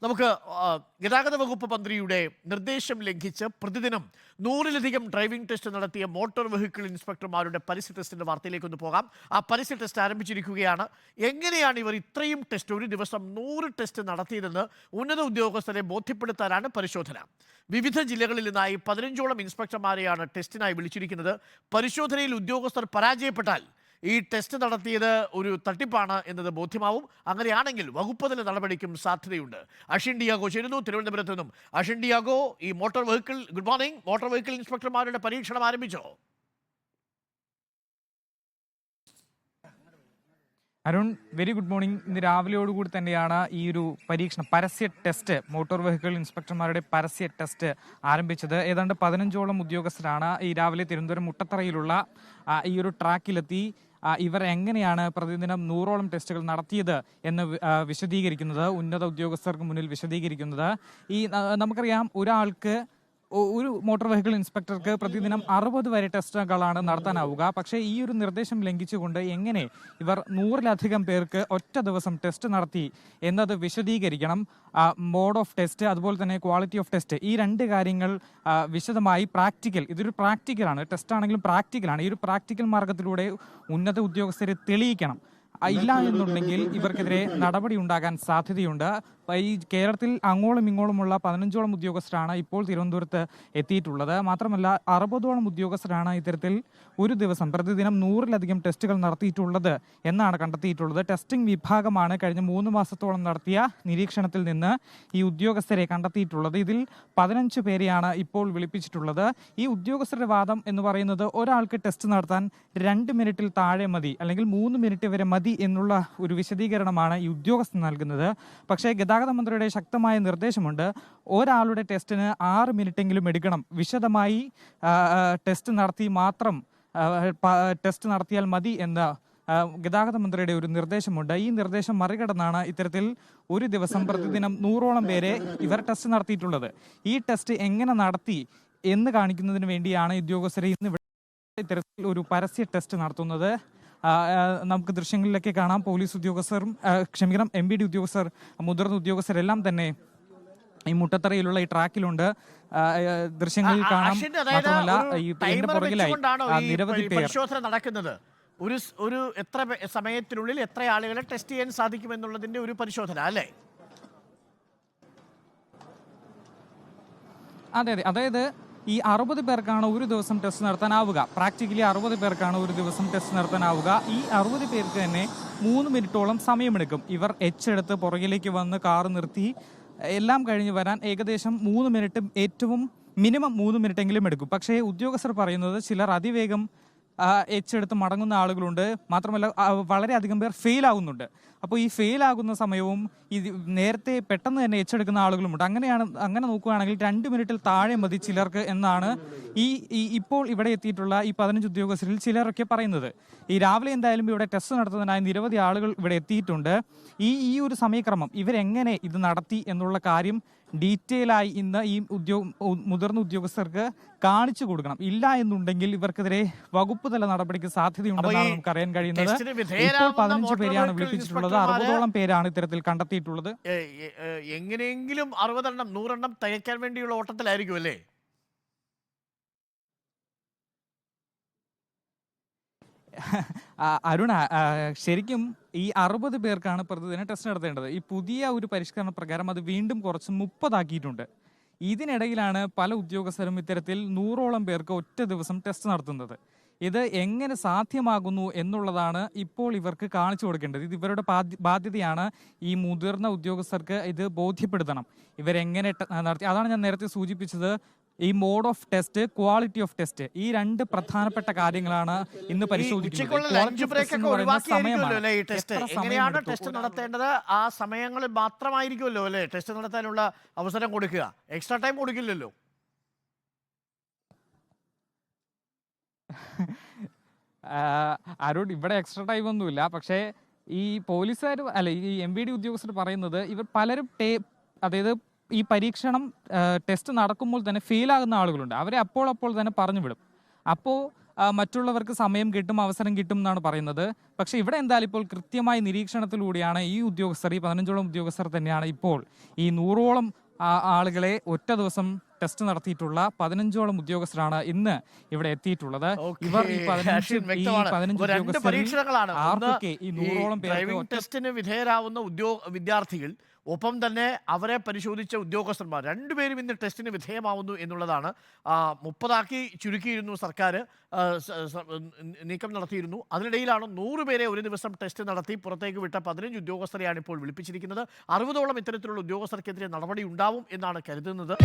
നമുക്ക് ഗതാഗത വകുപ്പ് മന്ത്രിയുടെ നിർദ്ദേശം ലംഘിച്ച് പ്രതിദിനം 100-ലധികം ഡ്രൈവിംഗ് ടെസ്റ്റ് നടത്തിയ മോട്ടോർ വെഹിക്കിൾ ഇൻസ്പെക്ടർമാരുടെ പരസ്യ ടെസ്റ്റിന്റെ വാർത്തയിലേക്കൊന്ന് പോകാം. ആ പരസ്യ ടെസ്റ്റ് ആരംഭിച്ചിരിക്കുകയാണ്. എങ്ങനെയാണ് ഇവർ ഇത്രയും ടെസ്റ്റ്, ഒരു ദിവസം 100 ടെസ്റ്റ് നടത്തിയതെന്ന് ഉന്നത ഉദ്യോഗസ്ഥരെ ബോധ്യപ്പെടുത്താനാണ് പരിശോധന. വിവിധ ജില്ലകളിൽ നിന്നായി 15ഓളം ഇൻസ്പെക്ടർമാരെയാണ് ടെസ്റ്റിനായി വിളിച്ചിരിക്കുന്നത്. പരിശോധനയിൽ ഉദ്യോഗസ്ഥർ പരാജയപ്പെട്ടാൽ ഈ ടെസ്റ്റ് നടത്തിയത് ഒരു തട്ടിപ്പാണ് എന്നത് ബോധ്യമാവും. അങ്ങനെയാണെങ്കിൽ വകുപ്പുതല നടപടിക്കും സാധ്യതയുണ്ട്. അഷിൻ ഡിയാഗോ ചേരുന്നു തിരുവനന്തപുരത്ത് നിന്നും. അഷിൻ ഡിയാഗോ, ഈ motor vehicle, good morning, motor vehicle ഇൻസ്പെക്ടർമാരുടെ പരീക്ഷണം ആരംഭിച്ചോ? Arun, very good morning. ഇന്ന് രാവിലെയോടുകൂടി തന്നെയാണ് ഈ ഒരു പരീക്ഷണം, പരസ്യ ടെസ്റ്റ്, മോട്ടോർ വെഹിക്കിൾ ഇൻസ്പെക്ടർമാരുടെ പരസ്യ ടെസ്റ്റ് ആരംഭിച്ചത്. ഏതാണ്ട് 15ഓളം ഉദ്യോഗസ്ഥരാണ് ഈ രാവിലെ തിരുവനന്തപുരം മുട്ടത്തറയിലുള്ള ഈ ഒരു ട്രാക്കിലെത്തി ഇവർ എങ്ങനെയാണ് പ്രതിദിനം 100ഓളം ടെസ്റ്റുകൾ നടത്തിയത് എന്ന് വിശദീകരിക്കുന്നത്, ഉന്നത ഉദ്യോഗസ്ഥർക്ക് മുന്നിൽ വിശദീകരിക്കുന്നത്. നമുക്കറിയാം, ഒരാൾക്ക്, ഒരു മോട്ടോർ വെഹിക്കിൾ ഇൻസ്പെക്ടർക്ക് പ്രതിദിനം 60 വരെ ടെസ്റ്റുകളാണ് നടത്താനാവുക. പക്ഷേ ഈ ഒരു നിർദ്ദേശം ലംഘിച്ചുകൊണ്ട് എങ്ങനെ ഇവർ 100-ലധികം പേർക്ക് ഒറ്റ ദിവസം ടെസ്റ്റ് നടത്തി എന്നത് വിശദീകരിക്കണം. മോഡ് ഓഫ് ടെസ്റ്റ്, അതുപോലെ തന്നെ ക്വാളിറ്റി ഓഫ് ടെസ്റ്റ്, ഈ രണ്ട് കാര്യങ്ങൾ വിശദമായി പ്രാക്ടിക്കൽ, ഇതൊരു പ്രാക്ടിക്കലാണ്, ടെസ്റ്റ് ആണെങ്കിലും പ്രാക്ടിക്കലാണ്. ഈ ഒരു പ്രാക്ടിക്കൽ മാർഗത്തിലൂടെ ഉന്നത ഉദ്യോഗസ്ഥരെ തെളിയിക്കണം. ഇല്ല എന്നുണ്ടെങ്കിൽ ഇവർക്കെതിരെ നടപടി ഉണ്ടാകാൻ സാധ്യതയുണ്ട്. ഈ കേരളത്തിൽ അങ്ങോളം ഇങ്ങോളമുള്ള 15ഓളം ഉദ്യോഗസ്ഥരാണ് ഇപ്പോൾ തിരുവനന്തപുരത്ത് എത്തിയിട്ടുള്ളത്. മാത്രമല്ല 60ഓളം ഉദ്യോഗസ്ഥരാണ് ഇത്തരത്തിൽ ഒരു ദിവസം പ്രതിദിനം 100-ലധികം ടെസ്റ്റുകൾ നടത്തിയിട്ടുള്ളത് എന്നാണ് കണ്ടെത്തിയിട്ടുള്ളത്. ടെസ്റ്റിംഗ് വിഭാഗമാണ് കഴിഞ്ഞ 3 മാസത്തോളം നടത്തിയ നിരീക്ഷണത്തിൽ നിന്ന് ഈ ഉദ്യോഗസ്ഥരെ കണ്ടെത്തിയിട്ടുള്ളത്. ഇതിൽ 15 പേരെയാണ് ഇപ്പോൾ വിളിപ്പിച്ചിട്ടുള്ളത്. ഈ ഉദ്യോഗസ്ഥരുടെ വാദം എന്ന് പറയുന്നത്, ഒരാൾക്ക് ടെസ്റ്റ് നടത്താൻ 2 മിനിറ്റിൽ താഴെ മതി, അല്ലെങ്കിൽ 3 മിനിറ്റ് വരെ മതി എന്നുള്ള ഒരു വിശദീകരണമാണ് ഈ ഉദ്യോഗസ്ഥർ നൽകുന്നത്. പക്ഷേ ഗതാഗത മന്ത്രിയുടെ ശക്തമായ നിർദ്ദേശമുണ്ട്, ഒരാളുടെ ടെസ്റ്റിന് 6 മിനിറ്റെങ്കിലും എടുക്കണം. വിശദമായി ടെസ്റ്റ് നടത്തി മാത്രം ടെസ്റ്റ് നടത്തിയാൽ മതി എന്ന ഗതാഗത മന്ത്രിയുടെ ഒരു നിർദ്ദേശമുണ്ട്. ഈ നിർദ്ദേശം മറികടന്നാണ് ഇത്തരത്തിൽ ഒരു ദിവസം പ്രതിദിനം 100ഓളം പേരെ ഇവർ ടെസ്റ്റ് നടത്തിയിട്ടുള്ളത്. ഈ ടെസ്റ്റ് എങ്ങനെ നടത്തി എന്ന് കാണിക്കുന്നതിന് വേണ്ടിയാണ് ഉദ്യോഗസ്ഥരെ ഇന്ന് ഇത്തരത്തിൽ ഒരു പരസ്യ ടെസ്റ്റ് നടത്തുന്നത്. നമുക്ക് ദൃശ്യങ്ങളിലൊക്കെ കാണാം, പോലീസ് ഉദ്യോഗസ്ഥരും MVD ഉദ്യോഗസ്ഥർ, മുതിർന്ന ഉദ്യോഗസ്ഥരെല്ലാം തന്നെ ഈ മുട്ടത്തറയിലുള്ള ഈ ട്രാക്കിലുണ്ട്. ദൃശ്യങ്ങളിൽ കാണാം. മാത്രമല്ല ഈ പുറകിലായി നിരവധി പേർ നടക്കുന്നത്. ഒരു എത്ര സമയത്തിനുള്ളിൽ എത്ര ആളുകളെ ടെസ്റ്റ് ചെയ്യാൻ സാധിക്കുമെന്നുള്ളതിന്റെ ഒരു പരിശോധന അല്ലേ? അതെ, അതായത് ഈ 60 പേർക്കാണ് ഒരു ദിവസം ടെസ്റ്റ് നടത്താനാവുക. പ്രാക്ടിക്കലി 60 പേർക്കാണ് ഒരു ദിവസം ടെസ്റ്റ് നടത്താനാവുക. ഈ 60 പേർക്ക് തന്നെ 3 മിനിറ്റോളം സമയമെടുക്കും. ഇവർ എടുത്ത് പുറകിലേക്ക് വന്ന് കാർ നിർത്തി എല്ലാം കഴിഞ്ഞ് വരാൻ ഏകദേശം 3 മിനിറ്റ്, ഏറ്റവും മിനിമം 3 മിനിറ്റെങ്കിലും എടുക്കും. പക്ഷേ ഉദ്യോഗസ്ഥർ പറയുന്നത് ചിലർ അതിവേഗം എടുത്ത് മടങ്ങുന്ന ആളുകളുണ്ട്. മാത്രമല്ല വളരെയധികം പേർ ഫെയിൽ ആകുന്നുണ്ട്. അപ്പോൾ ഈ ഫെയിൽ ആകുന്ന സമയവും ഈ നേരത്തെ പെട്ടെന്ന് തന്നെ എടുക്കുന്ന ആളുകളുമുണ്ട്. അങ്ങനെ നോക്കുകയാണെങ്കിൽ 2 മിനിറ്റിൽ താഴെ മതി ചിലർക്ക് എന്നാണ് ഇപ്പോൾ ഇവിടെ എത്തിയിട്ടുള്ള ഈ 15 ഉദ്യോഗസ്ഥരിൽ ചിലരൊക്കെ പറയുന്നത്. ഈ രാവിലെ എന്തായാലും ഇവിടെ ടെസ്റ്റ് നടത്തുന്നതിനായി നിരവധി ആളുകൾ ഇവിടെ എത്തിയിട്ടുണ്ട്. ഈ ഒരു സമയക്രമം ഇവരെങ്ങനെ ഇത് നടത്തി എന്നുള്ള കാര്യം ഡീറ്റെയിൽ ആയി ഇന്ന് ഈ മുതിർന്ന ഉദ്യോഗസ്ഥർക്ക് കാണിച്ചു കൊടുക്കണം. ഇല്ല എന്നുണ്ടെങ്കിൽ ഇവർക്കെതിരെ വകുപ്പ് തല നടപടിക്ക് സാധ്യതയുണ്ടെന്നാണ് നമുക്ക് അറിയാൻ കഴിയുന്നത്. ഇപ്പോൾ 15 പേരെയാണ് വിളിപ്പിച്ചിട്ടുള്ളത്. 60ഓളം പേരാണ് ഇത്തരത്തിൽ കണ്ടെത്തിയിട്ടുള്ളത്. എങ്ങനെയെങ്കിലും 60 എണ്ണം 100 എണ്ണം തികയ്ക്കാൻ വേണ്ടിയുള്ള ഓട്ടത്തിലായിരിക്കും അല്ലേ? അരുണ, ശരിക്കും ഈ 60 പേർക്കാണ് പ്രതിദിനം ടെസ്റ്റ് നടത്തേണ്ടത്. ഈ പുതിയ ഒരു പരിഷ്കരണ പ്രകാരം അത് വീണ്ടും കുറച്ച് 30 ആക്കിയിട്ടുണ്ട്. ഇതിനിടയിലാണ് പല ഉദ്യോഗസ്ഥരും ഇത്തരത്തിൽ 100ഓളം പേർക്ക് ഒറ്റ ദിവസം ടെസ്റ്റ് നടത്തുന്നത്. ഇത് എങ്ങനെ സാധ്യമാകുന്നു എന്നുള്ളതാണ് ഇപ്പോൾ ഇവർക്ക് കാണിച്ചു കൊടുക്കേണ്ടത്. ഇത് ഇവരുടെ ബാധ്യതയാണ്. ഈ മുതിർന്ന ഉദ്യോഗസ്ഥർക്ക് ഇത് ബോധ്യപ്പെടുത്തണം, ഇവരെങ്ങനെ നടത്തി. അതാണ് ഞാൻ നേരത്തെ സൂചിപ്പിച്ചത്. ഈ mode of test, quality of test, ഈ രണ്ട് പ്രധാനപ്പെട്ട കാര്യങ്ങളാണ് ഇന്ന് പരിശോധിക്കുന്നത്. എങ്ങനെയാണ് ടെസ്റ്റ് നടത്തേണ്ടത്? ആ സമയങ്ങളിൽ മാത്രമായിരിക്കുമല്ലോ അല്ലെ ടെസ്റ്റ് നടത്താനുള്ള അവസരം കൊടുക്കുക, എക്സ്ട്രാ ടൈം കൊടുക്കില്ലല്ലോ. അരുൺ, ഇവിടെ എക്സ്ട്രാ ടൈം ഒന്നുമില്ല. പക്ഷേ ഈ പോലീസുകാർ അല്ല, ഈ MVD ഉദ്യോഗസ്ഥർ പറയുന്നത്, ഇവർ പലരും അതായത് ഈ പരീക്ഷണം ടെസ്റ്റ് നടക്കുമ്പോൾ തന്നെ ഫെയിലാകുന്ന ആളുകളുണ്ട്. അവരെ അപ്പോൾ തന്നെ പറഞ്ഞു വിടും. അപ്പോൾ മറ്റുള്ളവർക്ക് സമയം കിട്ടും, അവസരം കിട്ടും എന്നാണ് പറയുന്നത്. പക്ഷേ ഇവിടെ എന്തായാലും ഇപ്പോൾ കൃത്യമായി നിരീക്ഷണത്തിലൂടെയാണ് ഈ ഉദ്യോഗസ്ഥർ, ഈ 15ഓളം ഉദ്യോഗസ്ഥർ തന്നെയാണ് ഇപ്പോൾ ഈ 100ഓളം ആളുകളെ ഒറ്റ ദിവസം ടെസ്റ്റ് നടത്തിയിട്ടുള്ള 15ഓളം ഉദ്യോഗസ്ഥരാണ് ഇന്ന് ഇവിടെ എത്തിയിട്ടുള്ളത്. ഇവർ ഈ 15 പരീക്ഷണങ്ങളാണ്. ആർക്കൊക്കെ ഈ 100ഓളം ഡ്രൈവിംഗ് ടെസ്റ്റിന് വിധേയരാവുന്ന വിദ്യാർത്ഥികൾ, ഒപ്പം തന്നെ അവരെ പരിശോധിച്ച ഉദ്യോഗസ്ഥന്മാർ രണ്ടുപേരും ഇന്ന് ടെസ്റ്റിന് വിധേയമാവുന്നു എന്നുള്ളതാണ്. 30 ചുരുക്കിയിരുന്നു സർക്കാർ, നീക്കം നടത്തിയിരുന്നു. അതിനിടയിലാണ് 100 പേരെ ഒരു ദിവസം ടെസ്റ്റ് നടത്തി പുറത്തേക്ക് വിട്ട 15 ഉദ്യോഗസ്ഥരെയാണ് ഇപ്പോൾ വിളിപ്പിച്ചിരിക്കുന്നത്. 60ഓളം ഇത്തരത്തിലുള്ള ഉദ്യോഗസ്ഥർക്കെതിരെ നടപടി ഉണ്ടാവും എന്നാണ് കരുതുന്നത്.